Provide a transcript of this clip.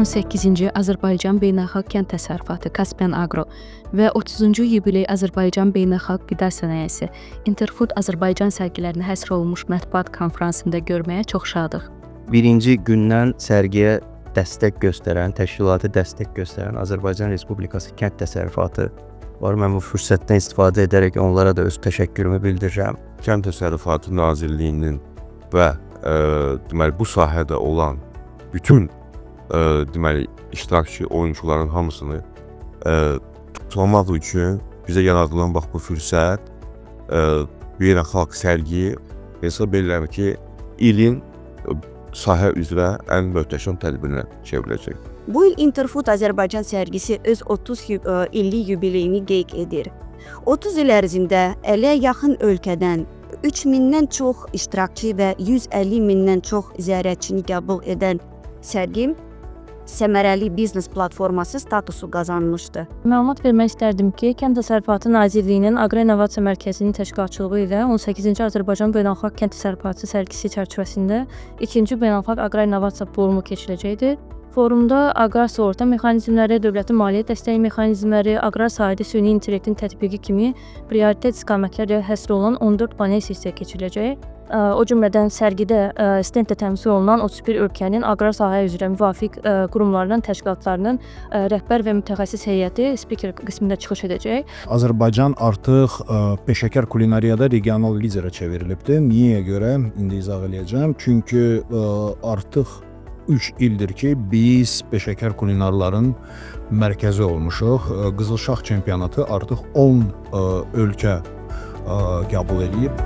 18-ci Azərbaycan Beynəlxalq Kənd Təsərrüfatı Kaspian Agro və 30-cu yubiley Azərbaycan Beynəlxalq Qida Sənayesi Interfood Azərbaycan sərgilərinə həsr olunmuş mətbuat konfransında görməyə çox şadıq. Birinci gündən sərgiyə dəstək göstərən, təşkilata dəstək göstərən Azərbaycan Respublikası Kənd Təsərrüfatı var. Mən bu fürsətdən istifadə edərək onlara da öz təşəkkürümü bildirirəm. Kənd Təsərrüfatı Nazirliyinin və deməli bu sahədə olan bütün deməli iştirakçı oyuncuların hamısını tutulamaq üçün bizə yaradılan bax bu fürsət beynəlxalq sərgi hesab edirəm ki, ilin sahə üzrə ən möhtəşəm tədbirinə çevriləcək. Bu il Interfood Azərbaycan sərgisi öz 30 illik yubileyini qeyd edir. 30 il ərzində 50-yə yaxın ölkədən 3000-dən çox iştirakçı və 150 mindən çox ziyarətçini qəbul edən sərgi səmərəli biznes platforması statusu qazanmışdı. Məlumat vermək istərdim ki, Kənd Təsərrüfatı Nazirliyinin Aqrar İnnovasiya Mərkəzinin təşkilatçılığı ilə 18-ci Azərbaycan Beynəlxalq Kənd Təsərrüfatı sərgisi çərçivəsində 2-ci Beynəlxalq Aqrar İnnovasiya Forumu keçiriləcəkdir. Forumda aqrar sığorta mexanizmləri, dövlətin maliyyə dəstəyi mexanizmləri, aqrar sahədə süni intellektin tətbiqi kimi prioritet istiqamətlərlə həsr olunan 14 panel sessiya keçiriləcək. O cümlədən sərgidə stendlə təmsil olunan 31 ölkənin aqrar sahə üzrə müvafiq qurumlarının, təşkilatlarının rəhbər və mütəxəssis heyəti spiker qismində çıxış edəcək. Azərbaycan artıq peşəkar kulinariyada regional liderə çevrilibdir. Niyə görə? İndi izah edəcəm. Çünki artıq 3 ildir ki, biz peşəkar kulinarların mərkəzi olmuşuq. Qızıl Şah çempionatı artıq 10 ölkə qəbul edib.